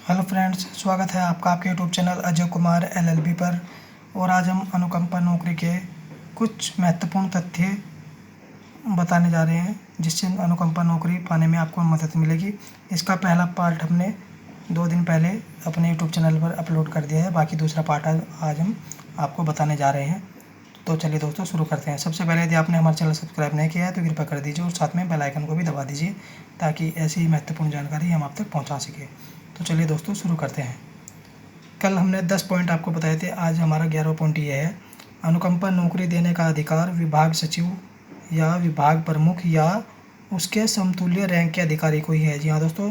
Hello friends, स्वागत है आपका आपके YouTube channel Ajay Kumar LLB पर। और आज हम अनुकंपा नौकरी के कुछ महत्वपूर्ण तथ्य बताने जा रहे हैं जिससे अनुकंपा नौकरी पाने में आपको मदद मिलेगी। इसका पहला पार्ट हमने 2 दिन पहले अपने यूट्यूब चैनल पर अपलोड कर दिया है। बाकी दूसरा पार्ट आज हम आपको बताने जा रहे हैं। तो चलिए दोस्तों शुरू करते हैं। सबसे पहले यदि आपने हमारा चैनल सब्सक्राइब नहीं किया है तो कृपया कर दीजिए और साथ में बेल आइकन को भी दबा दीजिए ताकि ऐसी ही महत्वपूर्ण जानकारी हम आप तक पहुंचा सकें। तो चलिए दोस्तों शुरू करते हैं। कल हमने 10 पॉइंट आपको बताए थे, आज हमारा 11वां पॉइंट ये है। अनुकंपा नौकरी देने का अधिकार विभाग सचिव या विभाग प्रमुख या उसके समतुल्य रैंक के अधिकारी को ही है। जी हाँ दोस्तों,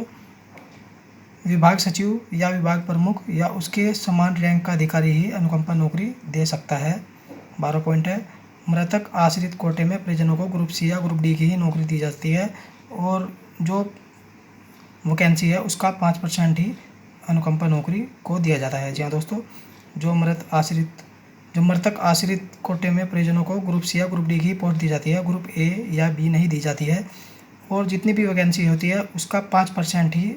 विभाग सचिव या विभाग प्रमुख या उसके समान रैंक का अधिकारी ही अनुकंपा नौकरी दे सकता है। 12 पॉइंट है। मृतक आश्रित कोटे में परिजनों को ग्रुप सी या ग्रुप डी की ही नौकरी दी जाती है और जो वैकेंसी है उसका 5% ही अनुकंपा नौकरी को दिया जाता है। जी हाँ दोस्तों, जो मृतक आश्रित कोटे में परिजनों को ग्रुप सी या ग्रुप डी की पोस्ट दी जाती है, ग्रुप ए या बी नहीं दी जाती है। और जितनी भी वैकेंसी होती है उसका 5% ही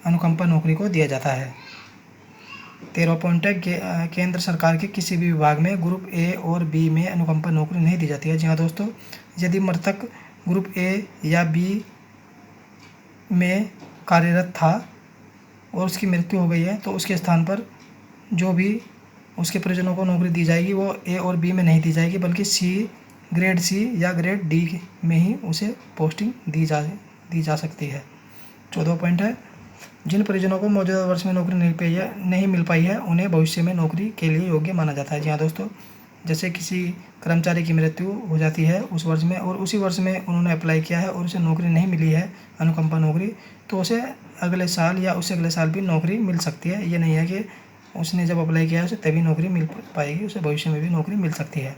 अनुकंपा नौकरी को दिया जाता है। 13वां पॉइंट है। केंद्र सरकार के किसी भी विभाग में ग्रुप ए और बी में अनुकंपा नौकरी नहीं दी जाती है। जी हाँ दोस्तों, यदि मृतक ग्रुप ए या बी में कार्यरत था और उसकी मृत्यु हो गई है तो उसके स्थान पर जो भी उसके परिजनों को नौकरी दी जाएगी वो ए और बी में नहीं दी जाएगी बल्कि ग्रेड सी या ग्रेड डी में ही उसे पोस्टिंग दी जा सकती है। 14वां पॉइंट है। जिन परिजनों को मौजूदा वर्ष में नौकरी नहीं मिल पाई है उन्हें भविष्य में नौकरी के लिए योग्य माना जाता है। जी हाँ दोस्तों, जैसे किसी कर्मचारी की मृत्यु हो जाती है उस वर्ष में और उसी वर्ष में उन्होंने अप्लाई किया है और उसे नौकरी नहीं मिली है अनुकंपा नौकरी, तो उसे अगले साल या उससे अगले साल भी नौकरी मिल सकती है। ये नहीं है कि उसने जब अप्लाई किया है उसे तभी नौकरी मिल पाएगी, उसे भविष्य में भी नौकरी मिल सकती है।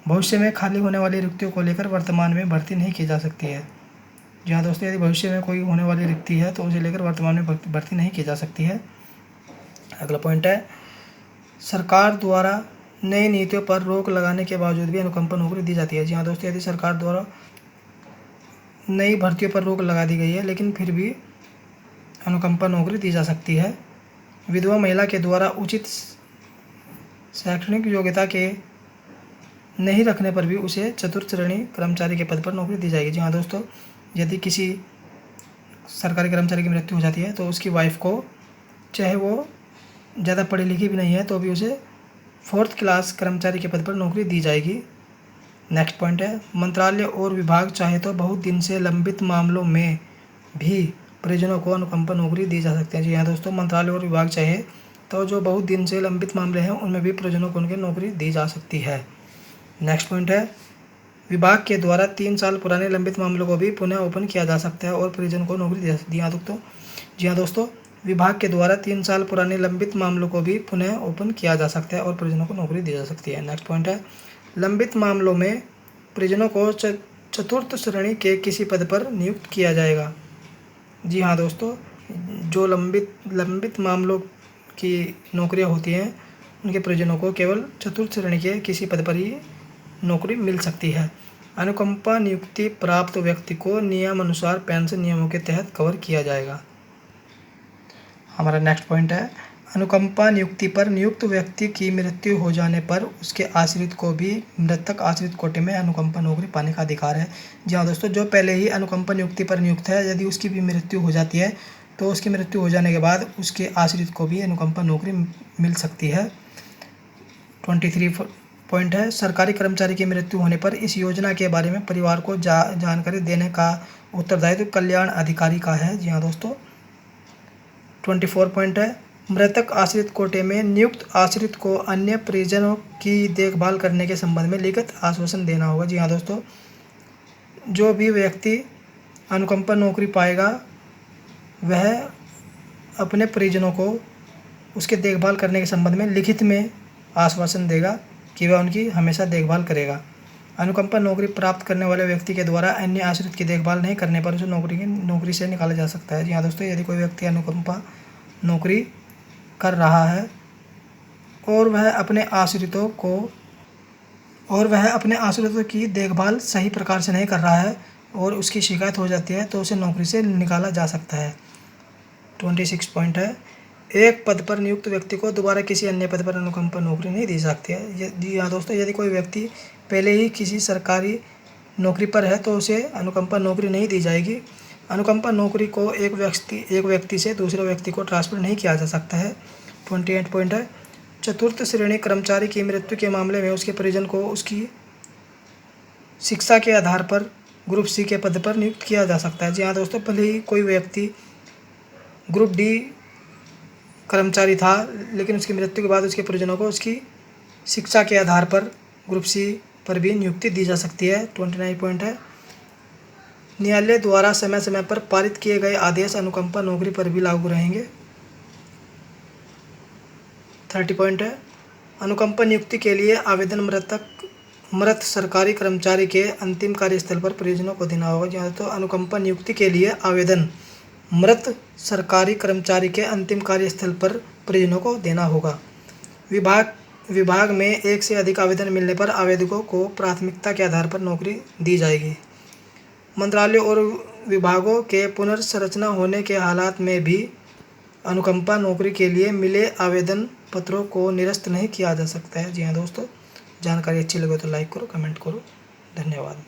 भविष्य में खाली होने वाली रिक्तियों को लेकर वर्तमान में भर्ती नहीं की जा सकती है। जी हाँ दोस्तों, यदि भविष्य में कोई होने वाली रिक्ति है तो उसे लेकर वर्तमान में भर्ती नहीं की जा सकती है। अगला पॉइंट है। सरकार द्वारा नई नीतियों पर रोक लगाने के बावजूद भी अनुकंपा नौकरी दी जाती है। जी हाँ दोस्तों, यदि सरकार द्वारा नई भर्तियों पर रोक लगा दी गई है लेकिन फिर भी अनुकंपा नौकरी दी जा सकती है। विधवा महिला के द्वारा उचित शैक्षणिक योग्यता के नहीं रखने पर भी उसे चतुर्थ श्रेणी कर्मचारी के पद पर नौकरी दी जाएगी। जी हाँ दोस्तों, यदि किसी सरकारी कर्मचारी की मृत्यु हो जाती है तो उसकी वाइफ को, चाहे वो ज़्यादा पढ़ी लिखी भी नहीं है तो भी उसे 4th क्लास कर्मचारी के पद पर नौकरी दी जाएगी। नेक्स्ट पॉइंट है। मंत्रालय और विभाग चाहे तो बहुत दिन से लंबित मामलों में भी परिजनों को अनुकंपा नौकरी दी जा सकती है। जी हाँ दोस्तों, मंत्रालय और विभाग चाहे तो जो बहुत दिन से लंबित मामले हैं उनमें भी परिजनों को उनकी नौकरी दी जा सकती है। नेक्स्ट पॉइंट है। विभाग के द्वारा 3 साल पुराने लंबित मामलों को भी पुनः ओपन किया जा सकता है और परिजन को नौकरी दी जा सकती है। जी हाँ दोस्तों, विभाग के द्वारा 3 साल पुराने लंबित मामलों को भी पुनः ओपन किया जा सकता है और परिजनों को नौकरी दी जा सकती है। नेक्स्ट पॉइंट है। लंबित मामलों में परिजनों को चतुर्थ श्रेणी के किसी पद पर नियुक्त किया जाएगा। जी हाँ दोस्तों, जो लंबित मामलों की नौकरियां होती हैं उनके परिजनों को केवल चतुर्थ श्रेणी के किसी पद पर ही नौकरी मिल सकती है। अनुकंपा नियुक्ति प्राप्त व्यक्ति को नियमानुसार पेंशन नियमों के तहत कवर किया जाएगा। हमारा नेक्स्ट पॉइंट है। अनुकंपा नियुक्ति पर नियुक्त व्यक्ति की मृत्यु हो जाने पर उसके आश्रित को भी मृतक आश्रित कोटे में अनुकंपा नौकरी पाने का अधिकार है। जी हाँ दोस्तों, जो पहले ही अनुकंपा नियुक्ति पर नियुक्त है यदि उसकी भी मृत्यु हो जाती है तो उसकी मृत्यु हो जाने के बाद उसके आश्रित को भी अनुकंपा नौकरी मिल सकती है। 23 पॉइंट है। सरकारी कर्मचारी की मृत्यु होने पर इस योजना के बारे में परिवार को जानकारी देने का उत्तरदायित्व कल्याण अधिकारी का है। जी हाँ दोस्तों। 24 पॉइंट है। मृतक आश्रित कोटे में नियुक्त आश्रित को अन्य परिजनों की देखभाल करने के संबंध में लिखित आश्वासन देना होगा। जी हाँ दोस्तों, जो भी व्यक्ति अनुकंपा नौकरी पाएगा वह अपने परिजनों को उसके देखभाल करने के संबंध में लिखित में आश्वासन देगा कि वह उनकी हमेशा देखभाल करेगा। अनुकंपा नौकरी प्राप्त करने वाले व्यक्ति के द्वारा अन्य आश्रित की देखभाल नहीं करने पर उसे नौकरी से निकाला जा सकता है। जी हाँ दोस्तों, यदि कोई व्यक्ति अनुकंपा नौकरी कर रहा है और वह अपने आश्रितों की देखभाल सही प्रकार से नहीं कर रहा है और उसकी शिकायत हो जाती है तो उसे नौकरी से निकाला जा सकता है। 26 पॉइंट है। एक पद पर नियुक्त व्यक्ति को दोबारा किसी अन्य पद पर अनुकंपा नौकरी नहीं दी सकती है। जी हाँ दोस्तों, यदि कोई व्यक्ति पहले ही किसी सरकारी नौकरी पर है तो उसे अनुकंपा नौकरी नहीं दी जाएगी। अनुकंपा नौकरी को एक व्यक्ति से दूसरे व्यक्ति को ट्रांसफ़र नहीं किया जा सकता है। 28 पॉइंट है, चतुर्थ श्रेणी कर्मचारी की मृत्यु के मामले में उसके परिजन को उसकी शिक्षा के आधार पर ग्रुप सी के पद पर नियुक्त किया जा सकता है। जी हाँ दोस्तों, भले ही कोई व्यक्ति ग्रुप डी कर्मचारी था, लेकिन उसकी मृत्यु के बाद उसके परिजनों को उसकी शिक्षा के आधार पर ग्रुप सी पर भी नियुक्ति दी जा सकती है। 29 पॉइंट है, न्यायालय द्वारा समय समय पर पारित किए गए आदेश अनुकंपा नौकरी पर भी लागू रहेंगे। 30 पॉइंट है, अनुकंपा नियुक्ति के लिए आवेदन मृत सरकारी कर्मचारी के अंतिम कार्यस्थल पर परिजनों को देना होगा। जहाँ तो अनुकंपा नियुक्ति के लिए आवेदन मृत सरकारी कर्मचारी के अंतिम कार्यस्थल पर परिजनों को देना होगा। विभाग में एक से अधिक आवेदन मिलने पर आवेदकों को प्राथमिकता के आधार पर नौकरी दी जाएगी। मंत्रालयों और विभागों के पुनर्संरचना होने के हालात में भी अनुकंपा नौकरी के लिए मिले आवेदन पत्रों को निरस्त नहीं किया जा सकता है। जी हाँ दोस्तों, जानकारी अच्छी लगे तो लाइक करो, कमेंट करो। धन्यवाद।